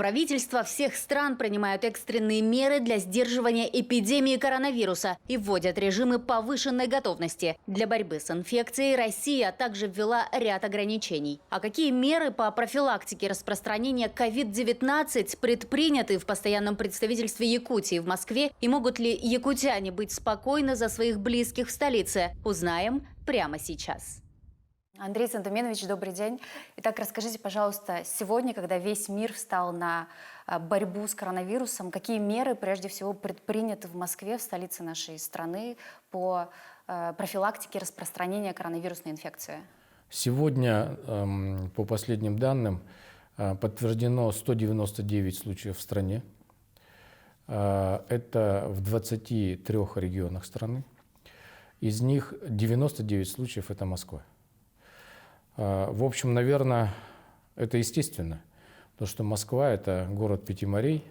Правительства всех стран принимают экстренные меры для сдерживания эпидемии коронавируса и вводят режимы повышенной готовности. Для борьбы с инфекцией Россия также ввела ряд ограничений. А какие меры по профилактике распространения COVID-19 предприняты в постоянном представительстве Якутии в Москве и могут ли якутяне быть спокойны за своих близких в столице, узнаем прямо сейчас. Андрей Сантаменович, добрый день. Итак, расскажите, пожалуйста, сегодня, когда весь мир встал на борьбу с коронавирусом, какие меры прежде всего предприняты в Москве, в столице нашей страны, по профилактике распространения коронавирусной инфекции? Сегодня, по последним данным, подтверждено 199 случаев в стране. Это в 23 регионах страны. Из них 99 случаев – это Москва. В общем, наверное, это естественно, потому что Москва – это город 5 морей,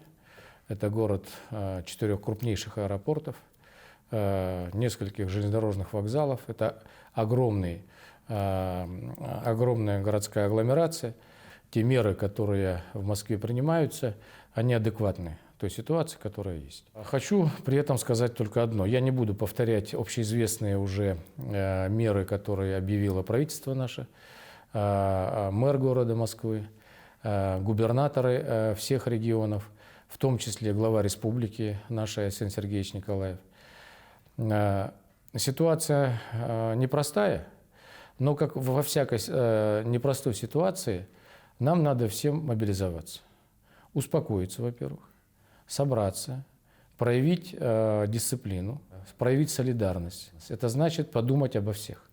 это город 4 крупнейших аэропортов, нескольких железнодорожных вокзалов, это огромная городская агломерация. Те меры, которые в Москве принимаются, они адекватны той ситуации, которая есть. Хочу при этом сказать только одно. Я не буду повторять общеизвестные уже меры, которые объявило правительство наше, мэр города Москвы, губернаторы всех регионов, в том числе глава республики нашей Арсений Сергеевич Николаев. Ситуация непростая, но как во всякой непростой ситуации нам надо всем мобилизоваться, успокоиться, во-первых, собраться, проявить дисциплину, проявить солидарность. Это значит подумать обо всех.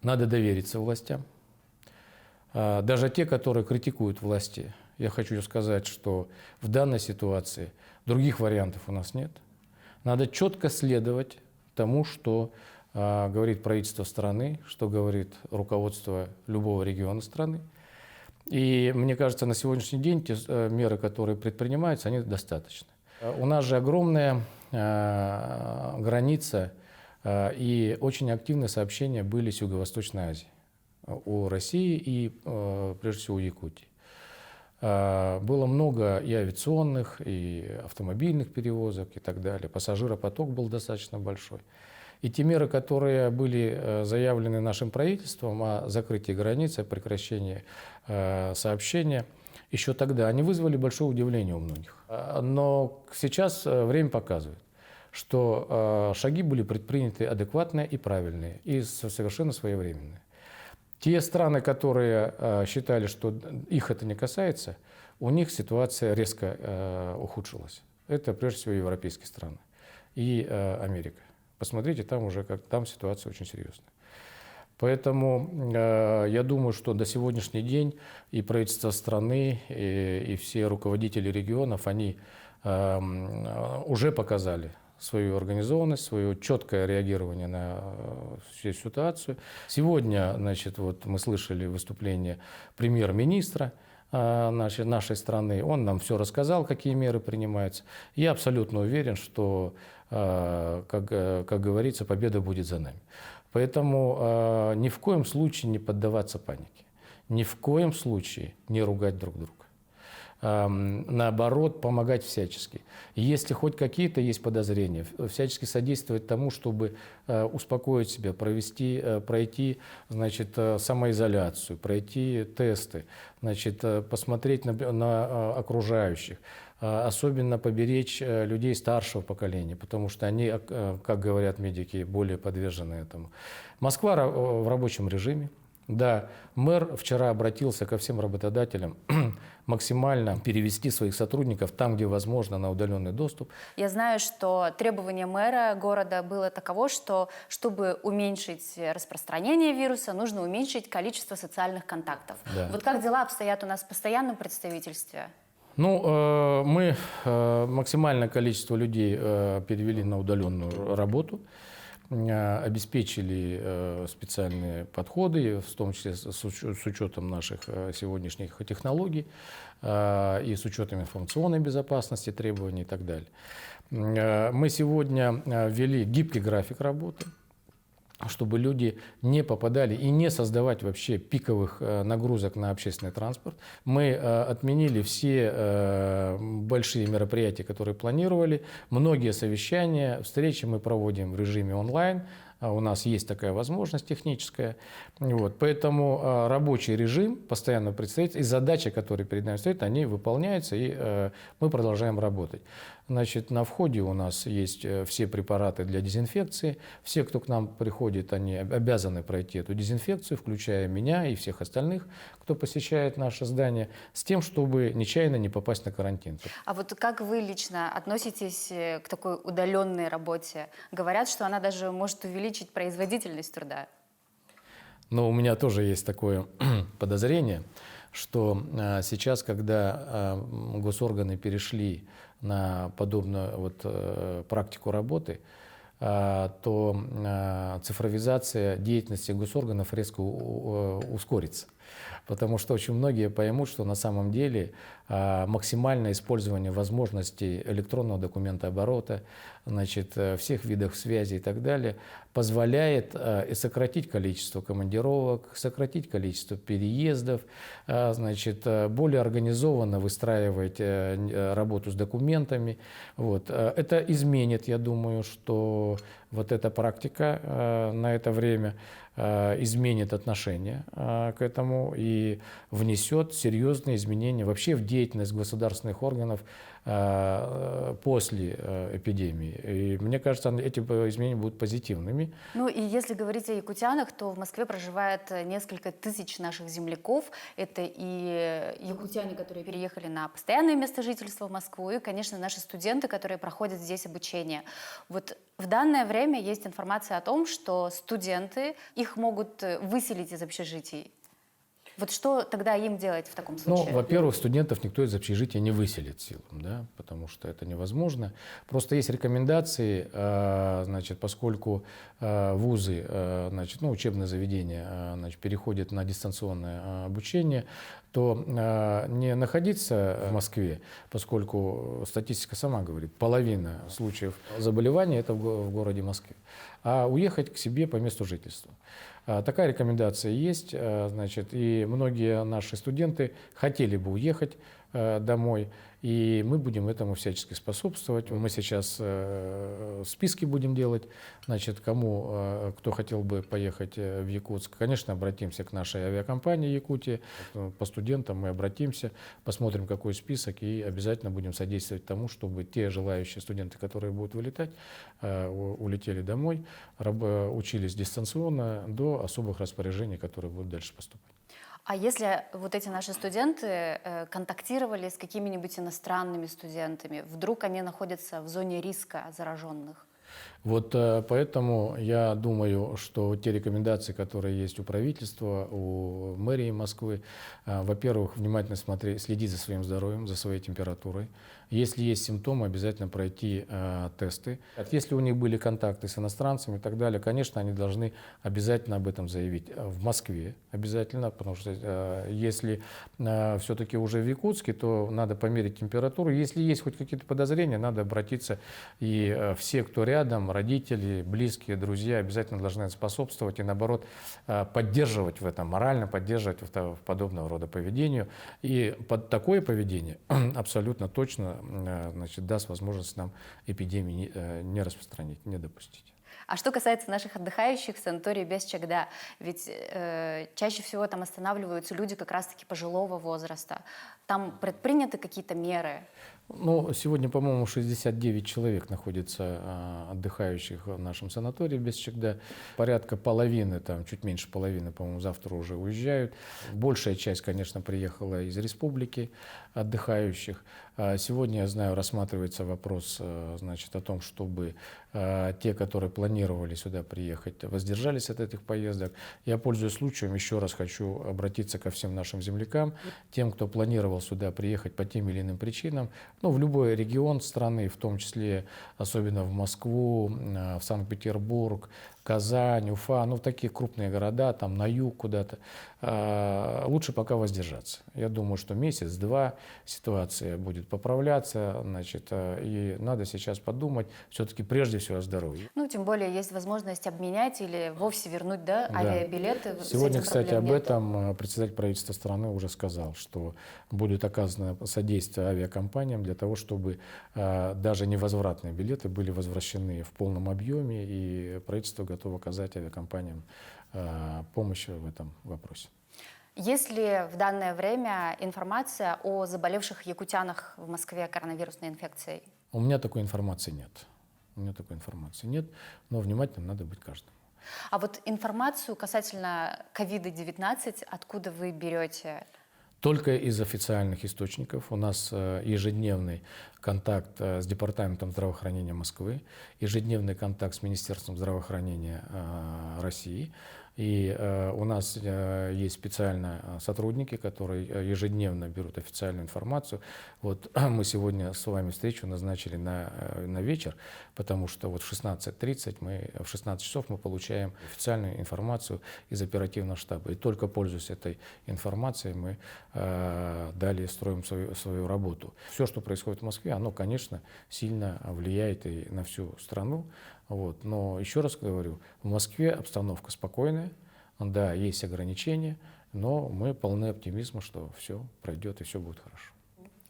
Надо довериться властям. Даже те, которые критикуют власти, я хочу сказать, что в данной ситуации других вариантов у нас нет. Надо четко следовать тому, что говорит правительство страны, что говорит руководство любого региона страны. И мне кажется, на сегодняшний день те меры, которые предпринимаются, они достаточны. У нас же огромная граница, и очень активные сообщения были с Юго-Восточной Азии, о России и, прежде всего, о Якутии. Было много и авиационных, и автомобильных перевозок и так далее. Пассажиропоток был достаточно большой. И те меры, которые были заявлены нашим правительством о закрытии границ, о прекращении сообщения, еще тогда они вызвали большое удивление у многих. Но сейчас время показывает, что шаги были предприняты адекватные и правильные, и совершенно своевременные. Те страны, которые считали, что их это не касается, у них ситуация резко ухудшилась. Это прежде всего европейские страны и Америка. Посмотрите, там ситуация очень серьезная. Поэтому я думаю, что до сегодняшний день и правительство страны, и все руководители регионов, они уже показали свою организованность, свое четкое реагирование на всю ситуацию. Сегодня, значит, вот мы слышали выступление премьер-министра нашей страны. Он нам все рассказал, какие меры принимаются. Я абсолютно уверен, что, как говорится, победа будет за нами. Поэтому ни в коем случае не поддаваться панике, ни в коем случае не ругать друг друга. Наоборот, помогать всячески. И если хоть какие-то есть подозрения, всячески содействовать тому, чтобы успокоить себя, пройти, значит, самоизоляцию, пройти тесты, значит, посмотреть на окружающих, особенно поберечь людей старшего поколения, потому что они, как говорят медики, более подвержены этому. Москва в рабочем режиме. Да, мэр вчера обратился ко всем работодателям максимально перевести своих сотрудников там, где возможно, на удаленный доступ. Я знаю, что требование мэра города было таково, что чтобы уменьшить распространение вируса, нужно уменьшить количество социальных контактов. Да. Вот как дела обстоят у нас в постоянном представительстве? Ну, мы максимальное количество людей перевели на удаленную работу. Обеспечили специальные подходы, в том числе с учетом наших сегодняшних технологий и с учетом информационной безопасности, требований и так далее. Мы сегодня ввели гибкий график работы. чтобы люди не попадали и не создавать вообще пиковых нагрузок на общественный транспорт. Мы отменили все большие мероприятия, которые планировали. Многие совещания, встречи мы проводим в режиме онлайн. У нас есть такая возможность техническая. Вот. Поэтому рабочий режим постоянно предстоит, и задачи, которые перед нами стоят, они выполняются, и мы продолжаем работать. Значит, на входе у нас есть все препараты для дезинфекции. Все, кто к нам приходит, они обязаны пройти эту дезинфекцию, включая меня и всех остальных, кто посещает наше здание, с тем, чтобы нечаянно не попасть на карантин. А вот как вы лично относитесь к такой удаленной работе? Говорят, что она даже может увеличить производительность труда. Но у меня тоже есть такое подозрение, что сейчас, когда госорганы перешли на подобную практику работы, то цифровизация деятельности госорганов резко ускорится. Потому что очень многие поймут, что на самом деле максимальное использование возможностей электронного документооборота, значит, всех видов связи и так далее, позволяет сократить количество командировок, сократить количество переездов, значит, более организованно выстраивать работу с документами. Вот. Это изменит, я думаю, что вот эта практика на это время изменит отношение к этому и внесет серьезные изменения вообще в деятельность государственных органов после эпидемии. И мне кажется, эти изменения будут позитивными. Ну и если говорить о якутянах, то в Москве проживает несколько тысяч наших земляков. Это и якутяне, которые переехали на постоянное место жительства в Москву, и, конечно, наши студенты, которые проходят здесь обучение. Вот в данное время есть информация о том, что студенты, их могут выселить из общежитий. Вот что тогда им делать в таком случае? Ну, во-первых, студентов никто из общежития не выселит силом, да, потому что это невозможно. Просто есть рекомендации, значит, поскольку вузы, значит, ну, учебные заведения, значит, переходят на дистанционное обучение, то не находиться в Москве, поскольку статистика сама говорит, половина случаев заболевания это в городе Москве, а уехать к себе по месту жительства. Такая рекомендация есть, значит, и многие наши студенты хотели бы уехать домой, и мы будем этому всячески способствовать. Мы сейчас списки будем делать, значит, кто хотел бы поехать в Якутск. Конечно, обратимся к нашей авиакомпании Якутия, по студентам мы обратимся, посмотрим, какой список, и обязательно будем содействовать тому, чтобы те желающие студенты, которые будут вылетать, улетели домой, учились дистанционно до особых распоряжений, которые будут дальше поступать. А если вот эти наши студенты контактировали с какими-нибудь иностранными студентами, вдруг они находятся в зоне риска зараженных? Вот поэтому я думаю, что те рекомендации, которые есть у правительства, у мэрии Москвы, во-первых, внимательно следить за своим здоровьем, за своей температурой. Если есть симптомы, обязательно пройти тесты. Если у них были контакты с иностранцами и так далее, конечно, они должны обязательно об этом заявить. В Москве обязательно, потому что если все-таки уже в Якутске, то надо померить температуру. Если есть хоть какие-то подозрения, надо обратиться. И все, кто рядом, родители, близкие, друзья, обязательно должны способствовать и, наоборот, поддерживать в этом, морально поддерживать в подобного рода поведению. И под такое поведение абсолютно точно, значит, даст возможность нам эпидемии не распространить, не допустить. А что касается наших отдыхающих в санатории Бесчегда, ведь чаще всего там останавливаются люди как раз-таки пожилого возраста. Там предприняты какие-то меры? Ну, сегодня, по-моему, 69 человек находится отдыхающих в нашем санатории Бесчегда. Порядка половины, там, чуть меньше половины, по-моему, завтра уже уезжают. Большая часть, конечно, приехала из республики отдыхающих. Сегодня, я знаю, рассматривается вопрос, значит, о том, чтобы те, которые планировали сюда приехать, воздержались от этих поездок. Я, пользуясь случаем, еще раз хочу обратиться ко всем нашим землякам, тем, кто планировал сюда приехать по тем или иным причинам, ну, в любой регион страны, в том числе, особенно в Москву, в Санкт-Петербург, Казань, Уфа, ну, в такие крупные города, там на юг куда-то, лучше пока воздержаться. Я думаю, что месяц-два ситуация будет поправляться, значит, и надо сейчас подумать все-таки прежде всего о здоровье. Ну, тем более есть возможность обменять или вовсе вернуть, да, Да. авиабилеты. С Сегодня, этим кстати, проблем об нет. этом председатель правительства страны уже сказал, что будет оказано содействие авиакомпаниям для того, чтобы даже невозвратные билеты были возвращены в полном объеме, и правительство готово оказать авиакомпаниям помощь в этом вопросе. Есть ли в данное время информация о заболевших якутянах в Москве коронавирусной инфекцией? У меня такой информации нет. У меня такой информации нет, но внимательным надо быть каждому. А вот информацию касательно COVID-19 откуда вы берете? Только из официальных источников. У нас ежедневный контакт с Департаментом здравоохранения Москвы, ежедневный контакт с Министерством здравоохранения России. И у нас есть специально сотрудники, которые ежедневно берут официальную информацию. Вот мы сегодня с вами встречу назначили на вечер, потому что вот в 16:30, в 16 часов мы получаем официальную информацию из оперативного штаба. И только пользуясь этой информацией, мы далее строим свою работу. Все, что происходит в Москве, оно, конечно, сильно влияет и на всю страну. Вот. Но еще раз говорю, в Москве обстановка спокойная, да, есть ограничения, но мы полны оптимизма, что все пройдет и все будет хорошо.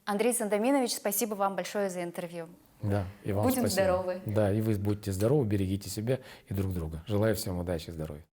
Андрей Сантаминович, спасибо вам большое за интервью. Да, и вам Будем спасибо. здоровы. Да, и вы будьте здоровы, берегите себя и друг друга. Желаю всем удачи и здоровья.